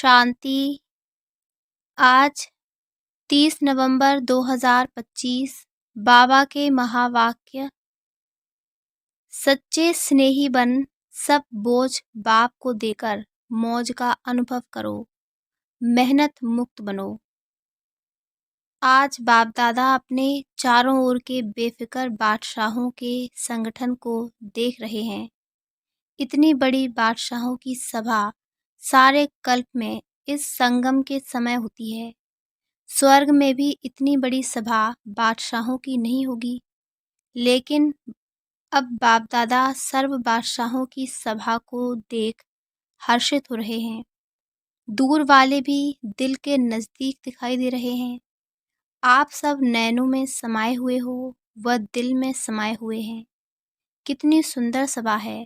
शांति। आज 30 नवंबर 2025 बाबा के महावाक्य। सच्चे स्नेही बन, सब बोझ बाप को देकर मौज का अनुभव करो, मेहनत मुक्त बनो। आज बाप दादा अपने चारों ओर के बेफिक्र बादशाहों के संगठन को देख रहे हैं। इतनी बड़ी बादशाहों की सभा सारे कल्प में इस संगम के समय होती है। स्वर्ग में भी इतनी बड़ी सभा बादशाहों की नहीं होगी, लेकिन अब बाप दादा सर्व बादशाहों की सभा को देख हर्षित हो रहे हैं। दूर वाले भी दिल के नज़दीक दिखाई दे रहे हैं। आप सब नैनों में समाये हुए हो, वह दिल में समाये हुए हैं। कितनी सुंदर सभा है।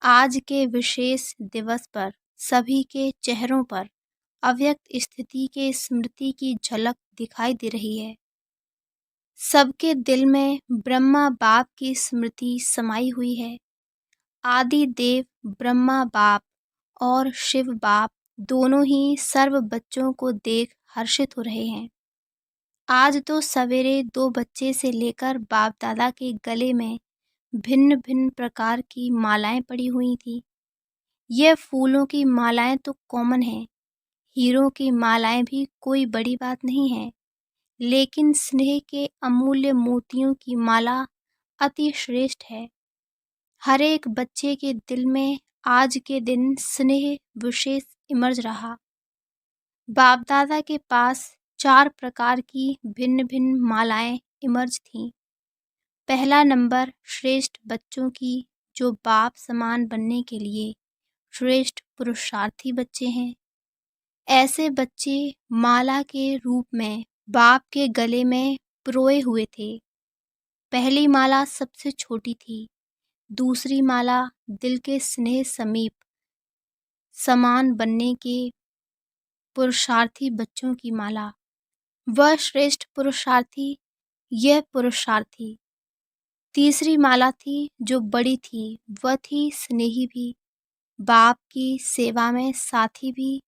आज के विशेष दिवस पर सभी के चेहरों पर अव्यक्त स्थिति के स्मृति की झलक दिखाई दे रही है। सबके दिल में ब्रह्मा बाप की स्मृति समाई हुई है। आदि देव ब्रह्मा बाप और शिव बाप दोनों ही सर्व बच्चों को देख हर्षित हो रहे हैं। आज तो सवेरे 2 बच्चे से लेकर बाप दादा के गले में भिन्न भिन्न प्रकार की मालाएं पड़ी हुई थी। ये फूलों की मालाएं तो कॉमन हैं, हीरों की मालाएं भी कोई बड़ी बात नहीं है, लेकिन स्नेह के अमूल्य मोतियों की माला अति श्रेष्ठ है। हर एक बच्चे के दिल में आज के दिन स्नेह विशेष इमर्ज रहा। बाप दादा के पास 4 प्रकार की भिन्न भिन्न मालाएं इमर्ज थीं। पहला नंबर श्रेष्ठ बच्चों की, जो बाप समान बनने के लिए श्रेष्ठ पुरुषार्थी बच्चे हैं। ऐसे बच्चे माला के रूप में बाप के गले में पिरोए हुए थे। पहली माला सबसे छोटी थी, दूसरी माला दिल के स्नेह समीप समान बनने के पुरुषार्थी बच्चों की माला। वह श्रेष्ठ पुरुषार्थी, यह पुरुषार्थी। तीसरी माला थी जो बड़ी थी, वह थी स्नेही भी, बाप की सेवा में साथी भी,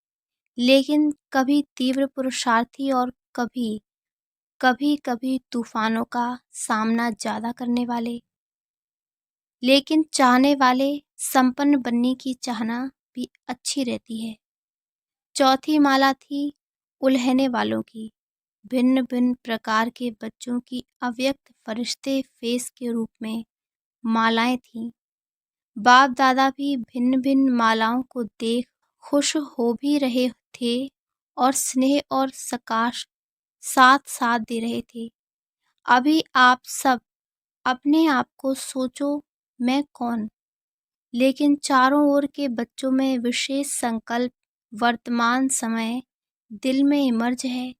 लेकिन कभी तीव्र पुरुषार्थी और कभी कभी तूफानों का सामना ज़्यादा करने वाले, लेकिन चाहने वाले। संपन्न बनने की चाहना भी अच्छी रहती है। चौथी माला थी उलझने वालों की। भिन्न भिन्न प्रकार के बच्चों की अव्यक्त फरिश्ते फेस के रूप में मालाएं थीं। बाप दादा भी भिन्न भिन्न मालाओं को देख खुश हो भी रहे थे और स्नेह और सकाश साथ साथ दे रहे थे। अभी आप सब अपने आप को सोचो, मैं कौन? लेकिन चारों ओर के बच्चों में विशेष संकल्प वर्तमान समय दिल में इमर्ज है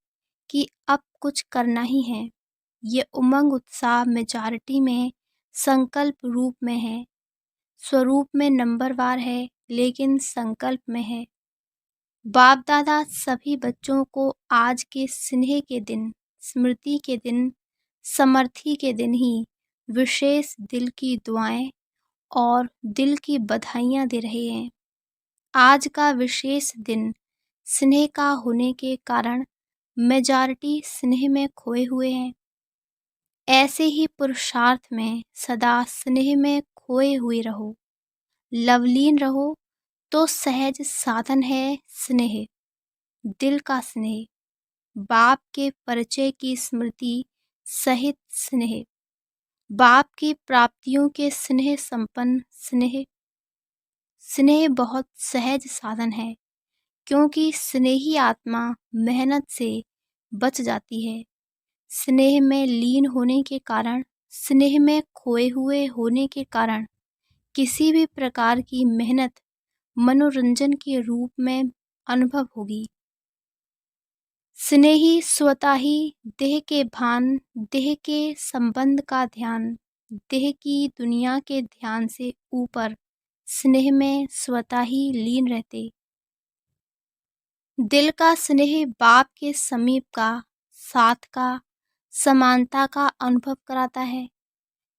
कि अब कुछ करना ही है। ये उमंग उत्साह मेजॉरिटी में संकल्प रूप में है, स्वरूप में नंबरवार है, लेकिन संकल्प में है। बाप दादा सभी बच्चों को आज के स्नेह के दिन, स्मृति के दिन, समर्थी के दिन ही विशेष दिल की दुआएं और दिल की बधाइयाँ दे रहे हैं। आज का विशेष दिन स्नेह का होने के कारण मेजॉरिटी स्नेह में खोए हुए हैं। ऐसे ही पुरुषार्थ में सदा स्नेह में खोए हुए रहो, लवलीन रहो, तो सहज साधन है स्नेह, दिल का स्नेह, बाप के परिचय की स्मृति सहित स्नेह, बाप की प्राप्तियों के स्नेह संपन्न स्नेह। स्नेह बहुत सहज साधन है, क्योंकि स्नेही आत्मा मेहनत से बच जाती है। स्नेह में लीन होने के कारण, स्नेह में खोए हुए होने के कारण किसी भी प्रकार की मेहनत मनोरंजन के रूप में अनुभव होगी। स्नेही स्वतः ही देह के भान, देह के संबंध का ध्यान, देह की दुनिया के ध्यान से ऊपर स्नेह में स्वतः ही लीन रहते। दिल का स्नेह बाप के समीप का, साथ का, समानता का अनुभव कराता है।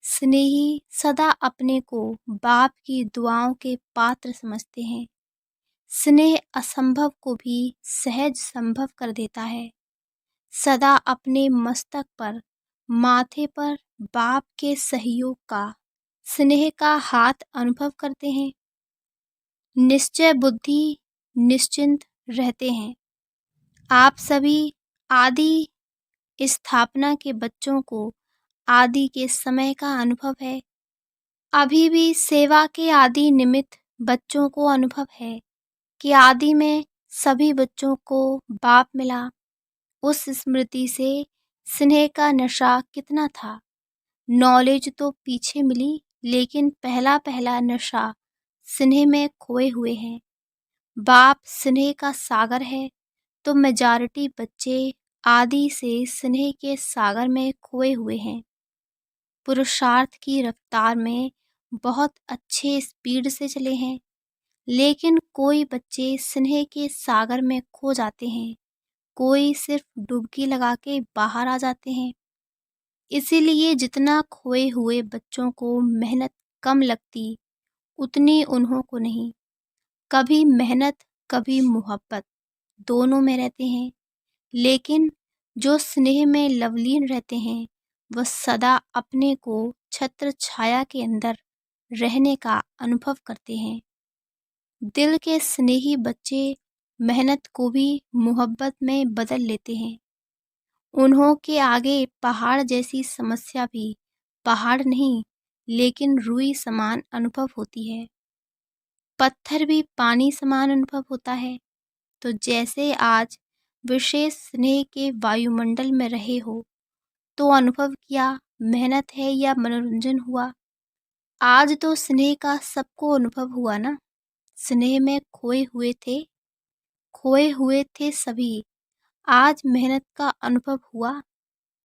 स्नेही सदा अपने को बाप की दुआओं के पात्र समझते हैं। स्नेह असंभव को भी सहज संभव कर देता है। सदा अपने मस्तक पर, माथे पर बाप के सहयोग का, स्नेह का हाथ अनुभव करते हैं। निश्चय बुद्धि निश्चिंत रहते हैं। आप सभी आदि स्थापना के बच्चों को आदि के समय का अनुभव है। अभी भी सेवा के आदि निमित्त बच्चों को अनुभव है कि आदि में सभी बच्चों को बाप मिला। उस स्मृति से स्नेह का नशा कितना था। नॉलेज तो पीछे मिली, लेकिन पहला पहला नशा स्नेह में खोए हुए हैं। बाप स्नेह का सागर है, तो मेजॉरिटी बच्चे आदि से स्नेह के सागर में खोए हुए हैं। पुरुषार्थ की रफ्तार में बहुत अच्छे स्पीड से चले हैं, लेकिन कोई बच्चे स्नेह के सागर में खो जाते हैं, कोई सिर्फ डुबकी लगा के बाहर आ जाते हैं। इसीलिए जितना खोए हुए बच्चों को मेहनत कम लगती, उतनी उन्हों को नहीं। कभी मेहनत, कभी मोहब्बत, दोनों में रहते हैं। लेकिन जो स्नेह में लवलीन रहते हैं, वह सदा अपने को छत्र छाया के अंदर रहने का अनुभव करते हैं। दिल के स्नेही बच्चे मेहनत को भी मोहब्बत में बदल लेते हैं। उन्हों के आगे पहाड़ जैसी समस्या भी पहाड़ नहीं, लेकिन रुई समान अनुभव होती है। पत्थर भी पानी समान अनुभव होता है। तो जैसे आज विशेष स्नेह के वायुमंडल में रहे हो, तो अनुभव किया मेहनत है या मनोरंजन हुआ। आज तो स्नेह का सबको अनुभव हुआ ना। स्नेह में खोए हुए थे सभी। आज मेहनत का अनुभव हुआ।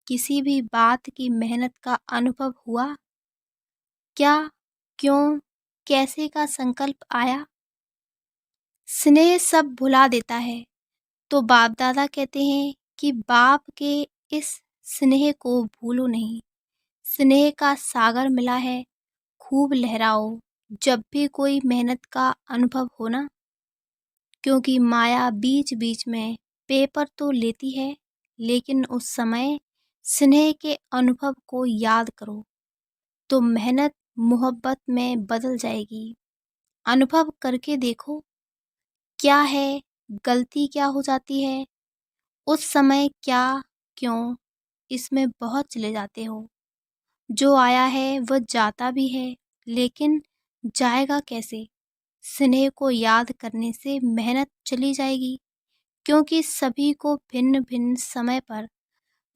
किसी भी बात की मेहनत का अनुभव हुआ क्या, क्यों, कैसे का संकल्प आया। स्नेह सब भुला देता है। तो बाप दादा कहते हैं कि बाप के इस स्नेह को भूलो नहीं। स्नेह का सागर मिला है, खूब लहराओ जब भी कोई मेहनत का अनुभव हो ना। क्योंकि माया बीच बीच में पेपर तो लेती है, लेकिन उस समय स्नेह के अनुभव को याद करो, तो मेहनत मोहब्बत में बदल जाएगी। अनुभव करके देखो क्या है, गलती क्या हो जाती है, उस समय क्या, क्यों, इसमें बहुत चले जाते हो। जो आया है वह जाता भी है, लेकिन जाएगा कैसे। स्नेह को याद करने से मेहनत चली जाएगी, क्योंकि सभी को भिन्न भिन्न समय पर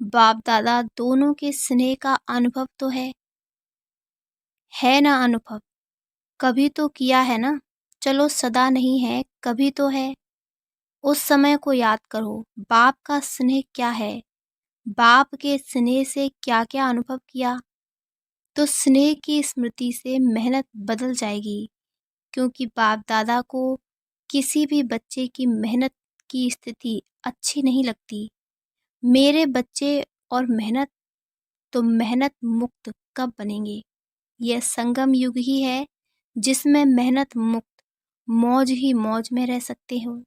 बाप दादा दोनों के स्नेह का अनुभव तो है ना। अनुभव कभी तो किया है ना। चलो सदा नहीं है, कभी तो है। उस समय को याद करो, बाप का स्नेह क्या है, बाप के स्नेह से क्या क्या अनुभव किया। तो स्नेह की स्मृति से मेहनत बदल जाएगी, क्योंकि बाप दादा को किसी भी बच्चे की मेहनत की स्थिति अच्छी नहीं लगती। मेरे बच्चे और मेहनत, तो मेहनत मुक्त कब बनेंगे। यह संगम युग ही है जिसमें मेहनत मुक्त मौज ही मौज में रह सकते हो।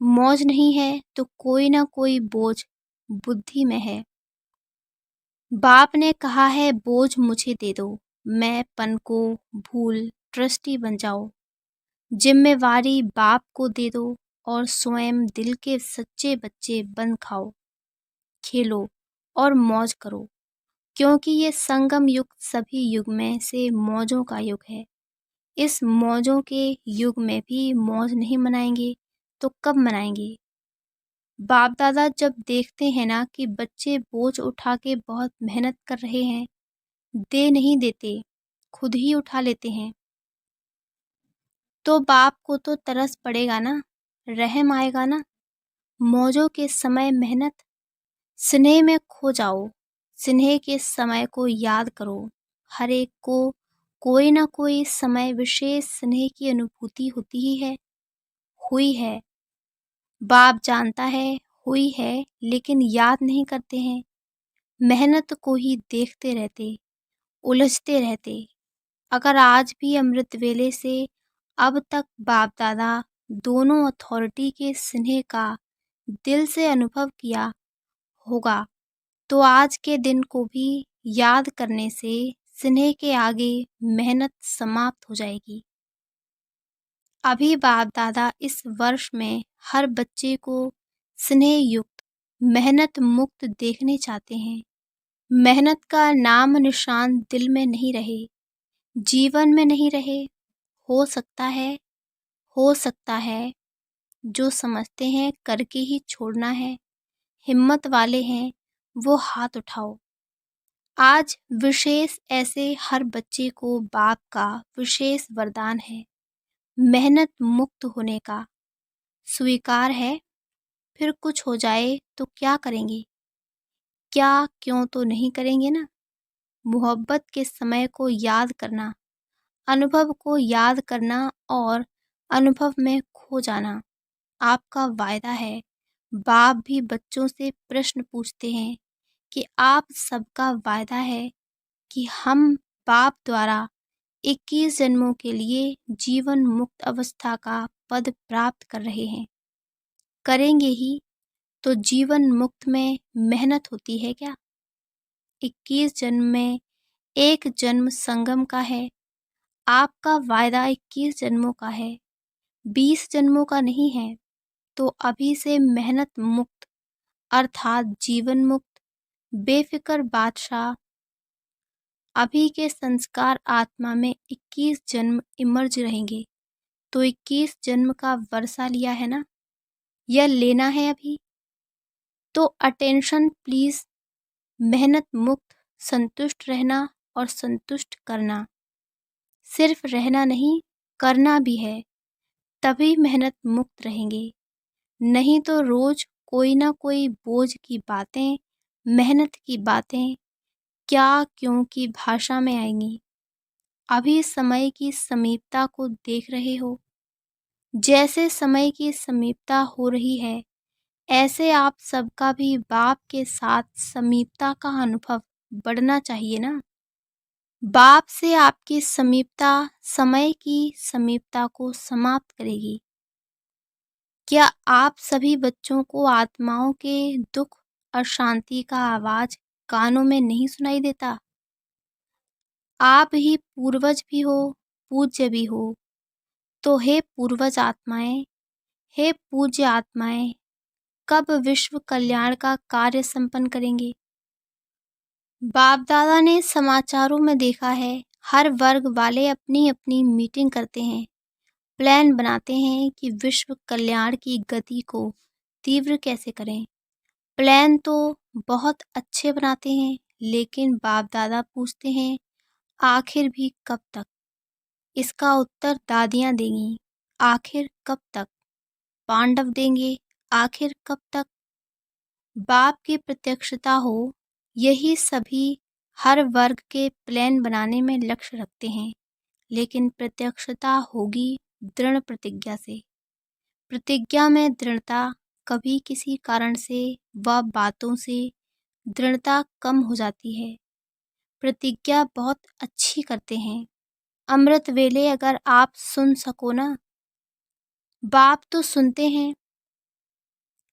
मौज नहीं है तो कोई ना कोई बोझ बुद्धि में है। बाप ने कहा है बोझ मुझे दे दो, मैं पन को भूल ट्रस्टी बन जाओ। जिम्मेवारी बाप को दे दो और स्वयं दिल के सच्चे बच्चे बन खाओ, खेलो और मौज करो। क्योंकि ये संगम युग सभी युग में से मौजों का युग है। इस मौजों के युग में भी मौज नहीं मनाएंगे तो कब मनाएंगे। बाप दादा जब देखते हैं ना कि बच्चे बोझ उठा के बहुत मेहनत कर रहे हैं, दे नहीं देते, खुद ही उठा लेते हैं, तो बाप को तो तरस पड़ेगा ना, रहम आएगा ना। मौजों के समय मेहनत, स्नेह में खो जाओ। स्नेह के समय को याद करो। हर एक को कोई ना कोई समय विशेष स्नेह की अनुभूति होती ही है, हुई है। बाप जानता है हुई है, लेकिन याद नहीं करते हैं। मेहनत को ही देखते रहते, उलझते रहते। अगर आज भी अमृत वेले से अब तक बाप दादा दोनों अथॉरिटी के स्नेह का दिल से अनुभव किया होगा, तो आज के दिन को भी याद करने से स्नेह के आगे मेहनत समाप्त हो जाएगी। अभी बाप दादा इस वर्ष में हर बच्चे को स्नेह युक्त, मेहनत मुक्त देखने चाहते हैं। मेहनत का नाम निशान दिल में नहीं रहे, जीवन में नहीं रहे। हो सकता है जो समझते हैं करके ही छोड़ना है, हिम्मत वाले हैं वो हाथ उठाओ। आज विशेष ऐसे हर बच्चे को बाप का विशेष वरदान है, मेहनत मुक्त होने का। स्वीकार है, फिर कुछ हो जाए तो क्या करेंगे? क्या क्यों तो नहीं करेंगे ना। मोहब्बत के समय को याद करना, अनुभव को याद करना और अनुभव में खो जाना आपका वायदा है। बाप भी बच्चों से प्रश्न पूछते हैं कि आप सबका वायदा है कि हम बाप द्वारा 21 जन्मों के लिए जीवन मुक्त अवस्था का पद प्राप्त कर रहे हैं। करेंगे ही, तो जीवन मुक्त में मेहनत होती है क्या? 21 जन्म में एक जन्म संगम का है। आपका वायदा 21 जन्मों का है, 20 जन्मों का नहीं है। तो अभी से मेहनत मुक्त अर्थात जीवन मुक्त बेफिक्र बादशाह। अभी के संस्कार आत्मा में 21 जन्म इमर्ज रहेंगे। तो 21 जन्म का वर्षा लिया है ना, यह लेना है अभी। तो अटेंशन प्लीज। मेहनत मुक्त संतुष्ट रहना और संतुष्ट करना, सिर्फ रहना नहीं करना भी है, तभी मेहनत मुक्त रहेंगे। नहीं तो रोज कोई ना कोई बोझ की बातें, मेहनत की बातें क्या क्यों की भाषा में आएंगी। अभी समय की समीपता को देख रहे हो। जैसे समय की समीपता हो रही है, ऐसे आप सबका भी बाप के साथ समीपता का अनुभव बढ़ना चाहिए ना। बाप से आपकी समीपता समय की समीपता को समाप्त करेगी। क्या आप सभी बच्चों को आत्माओं के दुख और शांति का आवाज कानों में नहीं सुनाई देता? आप ही पूर्वज भी हो, पूज्य भी हो। तो हे पूर्वज आत्माएं, हे पूज्य आत्माएं, कब विश्व कल्याण का कार्य संपन्न करेंगे? बाप दादा ने समाचारों में देखा है, हर वर्ग वाले अपनी अपनी मीटिंग करते हैं, प्लान बनाते हैं कि विश्व कल्याण की गति को तीव्र कैसे करें। प्लान तो बहुत अच्छे बनाते हैं, लेकिन बाप दादा पूछते हैं आखिर भी कब तक? इसका उत्तर दादियाँ देंगी, आखिर कब तक? पांडव देंगे, आखिर कब तक? बाप की प्रत्यक्षता हो, यही सभी हर वर्ग के प्लान बनाने में लक्ष्य रखते हैं, लेकिन प्रत्यक्षता होगी दृढ़ प्रतिज्ञा से। प्रतिज्ञा में दृढ़ता, कभी किसी कारण से व बातों से दृढ़ता कम हो जाती है। प्रतिज्ञा बहुत अच्छी करते हैं। अमृत वेले अगर आप सुन सको ना, बाप तो सुनते हैं।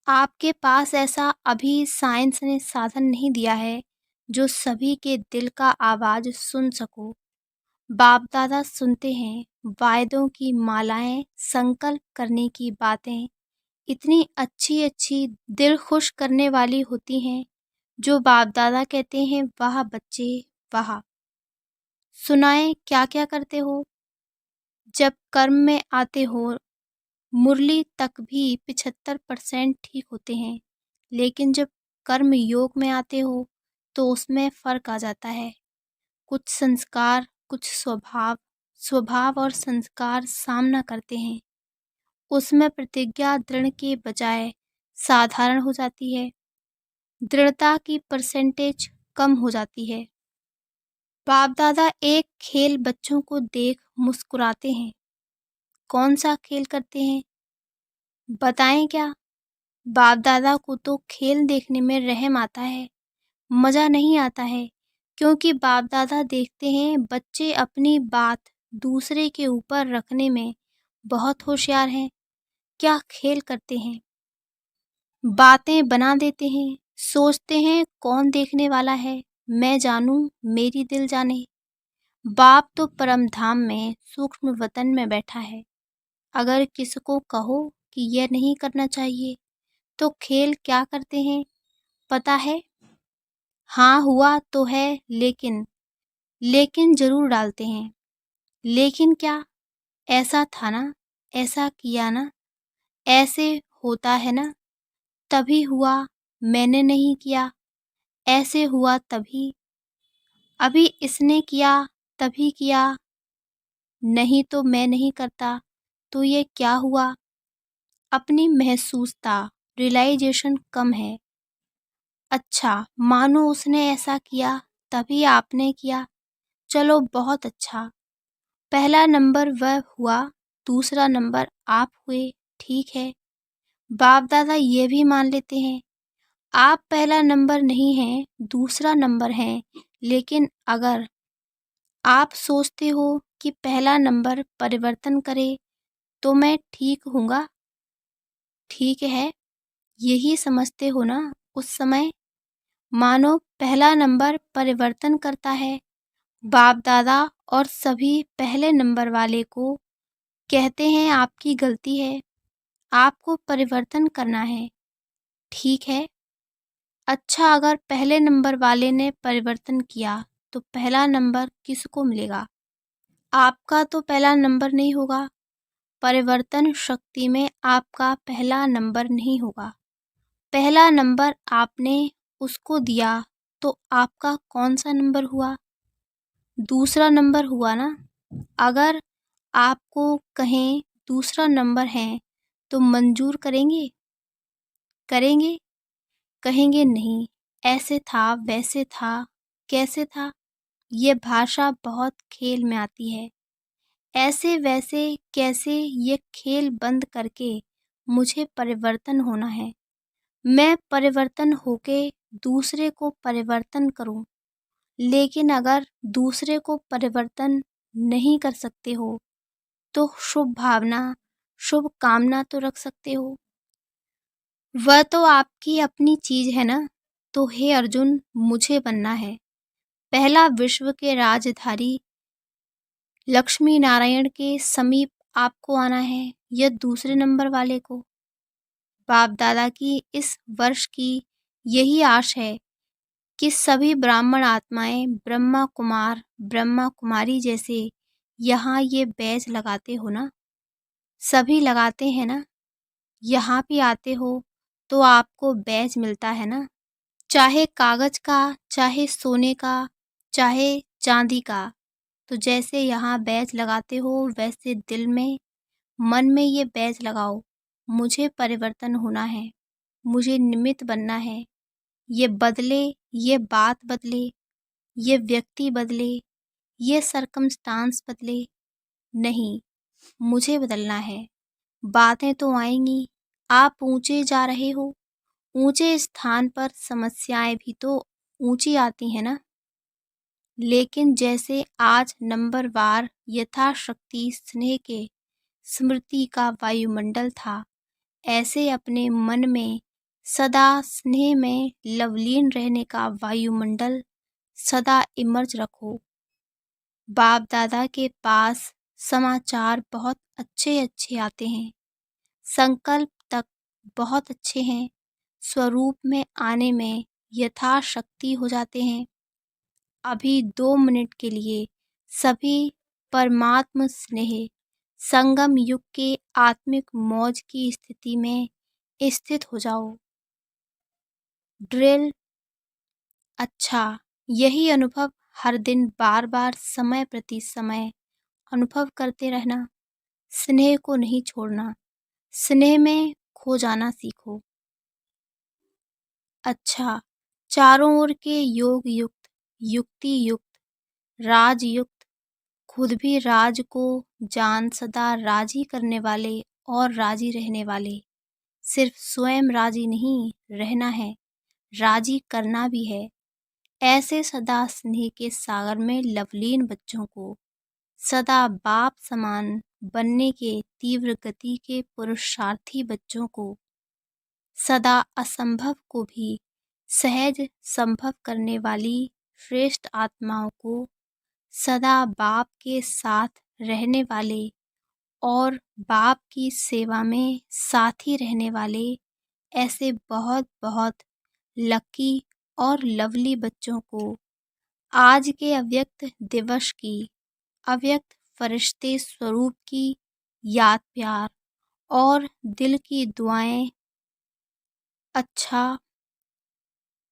आपके पास ऐसा अभी साइंस ने साधन नहीं दिया है जो सभी के दिल का आवाज सुन सको। बाप दादा सुनते हैं। वायदों की मालाएं, संकल्प करने की बातें इतनी अच्छी अच्छी दिल खुश करने वाली होती हैं, जो बाप दादा कहते हैं वाह बच्चे वाह। सुनाएं क्या क्या करते हो। जब कर्म में आते हो, मुरली तक भी 75% ठीक होते हैं, लेकिन जब कर्म योग में आते हो तो उसमें फर्क आ जाता है। कुछ संस्कार, कुछ स्वभाव, स्वभाव और संस्कार सामना करते हैं। उसमें प्रतिज्ञा दृढ़ के बजाय साधारण हो जाती है, दृढ़ता की परसेंटेज कम हो जाती है। बाप दादा एक खेल बच्चों को देख मुस्कुराते हैं। कौन सा खेल करते हैं बताएं क्या? बाप दादा को तो खेल देखने में रहम आता है, मज़ा नहीं आता है, क्योंकि बाप दादा देखते हैं बच्चे अपनी बात दूसरे के ऊपर रखने में बहुत होशियार हैं। क्या खेल करते हैं, बातें बना देते हैं, सोचते हैं कौन देखने वाला है, मैं जानूं मेरी दिल जाने। बाप तो परम धाम में सूक्ष्म वतन में बैठा है। अगर किसको कहो कि यह नहीं करना चाहिए तो खेल क्या करते हैं पता है? हाँ हुआ तो है, लेकिन जरूर डालते हैं। लेकिन क्या? ऐसा था ना, ऐसा किया ना, ऐसे होता है ना, तभी हुआ, मैंने नहीं किया, ऐसे हुआ तभी, अभी इसने किया, तभी किया, नहीं तो मैं नहीं करता, तो ये क्या हुआ? अपनी महसूसता, रियलाइजेशन कम है। अच्छा, मानो उसने ऐसा किया, तभी आपने किया, चलो बहुत अच्छा। पहला नंबर वह हुआ, दूसरा नंबर आप हुए, ठीक है। बाप दादा ये भी मान लेते हैं, आप पहला नंबर नहीं हैं, दूसरा नंबर हैं, लेकिन अगर आप सोचते हो कि पहला नंबर परिवर्तन करे तो मैं ठीक हूँगा, ठीक है, यही समझते हो ना उस समय? मानो पहला नंबर परिवर्तन करता है। बाप दादा और सभी पहले नंबर वाले को कहते हैं आपकी गलती है, आपको परिवर्तन करना है, ठीक है। अच्छा, अगर पहले नंबर वाले ने परिवर्तन किया तो पहला नंबर किसको मिलेगा? आपका तो पहला नंबर नहीं होगा, परिवर्तन शक्ति में आपका पहला नंबर नहीं होगा। पहला नंबर आपने उसको दिया तो आपका कौन सा नंबर हुआ? दूसरा नंबर हुआ ना। अगर आपको कहें दूसरा नंबर है तो मंजूर करेंगे? करेंगे? कहेंगे नहीं, ऐसे था, वैसे था, कैसे था? ये भाषा बहुत खेल में आती है। ऐसे वैसे कैसे, ये खेल बंद करके मुझे परिवर्तन होना है। मैं परिवर्तन होके दूसरे को परिवर्तन करूं, लेकिन अगर दूसरे को परिवर्तन नहीं कर सकते हो तो शुभ भावना, शुभ कामना तो रख सकते हो। वह तो आपकी अपनी चीज है ना। तो हे अर्जुन, मुझे बनना है पहला विश्व के राजधारी, लक्ष्मी नारायण के समीप आपको आना है या दूसरे नंबर वाले को? बाप दादा की इस वर्ष की यही आश है कि सभी ब्राह्मण आत्माएं ब्रह्मा कुमार, ब्रह्मा कुमारी जैसे यहाँ ये बैच लगाते हो ना, सभी लगाते हैं ना, यहाँ भी आते हो तो आपको बैच मिलता है ना, चाहे कागज का, चाहे सोने का, चाहे चांदी का। तो जैसे यहाँ बैच लगाते हो वैसे दिल में, मन में ये बैच लगाओ, मुझे परिवर्तन होना है, मुझे निमित्त बनना है। ये बदले, ये बात बदले, ये व्यक्ति बदले, ये सरकमस्टांस बदले, नहीं, मुझे बदलना है। बातें तो आएंगी, आप ऊंचे जा रहे हो, ऊंचे स्थान पर समस्याएं भी तो ऊंची आती हैं ना। लेकिन जैसे आज नंबरवार यथाशक्ति स्नेह के स्मृति का वायुमंडल था, ऐसे अपने मन में सदा स्नेह में लवलीन रहने का वायुमंडल सदा इमर्ज रखो। बाप दादा के पास समाचार बहुत अच्छे अच्छे आते हैं, संकल्प तक बहुत अच्छे हैं, स्वरूप में आने में यथाशक्ति हो जाते हैं। अभी 2 मिनट के लिए सभी परमात्म स्नेह संगम युग के आत्मिक मौज की स्थिति में स्थित हो जाओ। ड्रिल। अच्छा, यही अनुभव हर दिन बार बार समय प्रति समय अनुभव करते रहना, स्नेह को नहीं छोड़ना, स्नेह में खो जाना सीखो। अच्छा, चारों ओर के योग युक्त, युक्ति युक्त, राज युक्त, खुद भी राज को जान सदा राजी करने वाले और राजी रहने वाले, सिर्फ स्वयं राजी नहीं रहना है, राजी करना भी है। ऐसे सदा स्नेह के सागर में लवलीन बच्चों को सदा बाप समान बनने के तीव्र गति के पुरुषार्थी बच्चों को, सदा असंभव को भी सहज संभव करने वाली श्रेष्ठ आत्माओं को, सदा बाप के साथ रहने वाले और बाप की सेवा में साथी रहने वाले ऐसे बहुत बहुत लकी और लवली बच्चों को आज के अव्यक्त दिवस की अव्यक्त फरिश्ते स्वरूप की याद प्यार और दिल की दुआएं, अच्छा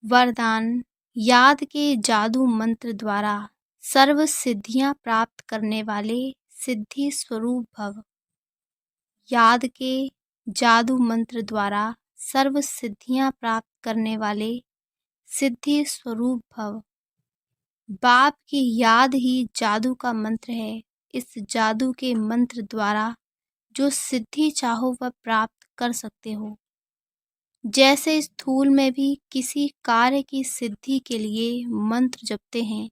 वरदान, याद के जादू मंत्र द्वारा सर्व सिद्धियां प्राप्त करने वाले सिद्धि स्वरूप भव। याद के जादू मंत्र द्वारा सर्व सिद्धियां प्राप्त करने वाले सिद्धि स्वरूप भव। बाप की याद ही जादू का मंत्र है। इस जादू के मंत्र द्वारा जो सिद्धि चाहो वह प्राप्त कर सकते हो। जैसे स्थूल में भी किसी कार्य की सिद्धि के लिए मंत्र जपते हैं,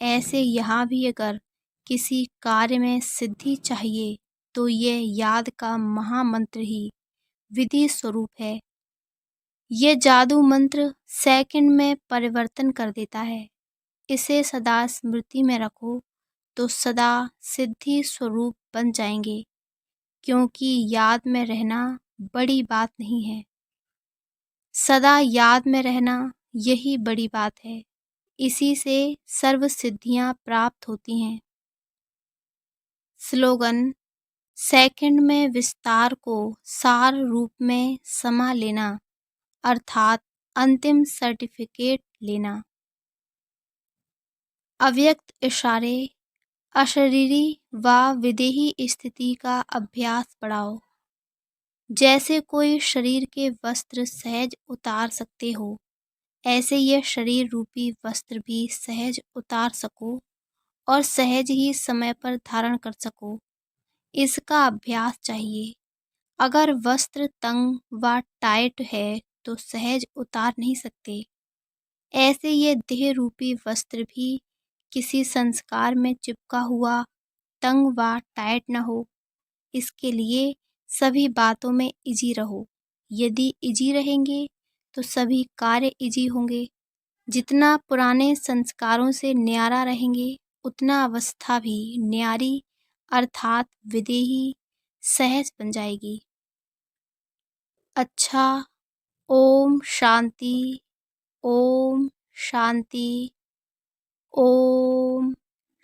ऐसे यहाँ भी अगर किसी कार्य में सिद्धि चाहिए तो यह याद का महामंत्र ही विधि स्वरूप है। यह जादू मंत्र सेकंड में परिवर्तन कर देता है। इसे सदा स्मृति में रखो तो सदा सिद्धि स्वरूप बन जाएंगे, क्योंकि याद में रहना बड़ी बात नहीं है। सदा याद में रहना यही बड़ी बात है। इसी से सर्व सिद्धियां प्राप्त होती हैं। स्लोगन: सेकंड में विस्तार को सार रूप में समा लेना, अर्थात अंतिम सर्टिफिकेट लेना। अव्यक्त इशारे, अशरीरी व विदेही स्थिति का अभ्यास बढ़ाओ। जैसे कोई शरीर के वस्त्र सहज उतार सकते हो, ऐसे यह शरीर रूपी वस्त्र भी सहज उतार सको और सहज ही समय पर धारण कर सको, इसका अभ्यास चाहिए। अगर वस्त्र तंग व टाइट है तो सहज उतार नहीं सकते। ऐसे ये देह रूपी वस्त्र भी किसी संस्कार में चिपका हुआ तंग व टाइट न हो, इसके लिए सभी बातों में इजी रहो। यदि इजी रहेंगे तो सभी कार्य इजी होंगे। जितना पुराने संस्कारों से न्यारा रहेंगे उतना अवस्था भी न्यारी अर्थात विदेही सहज बन जाएगी। अच्छा, ओम शांति, ओम शांति, ओम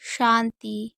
शांति।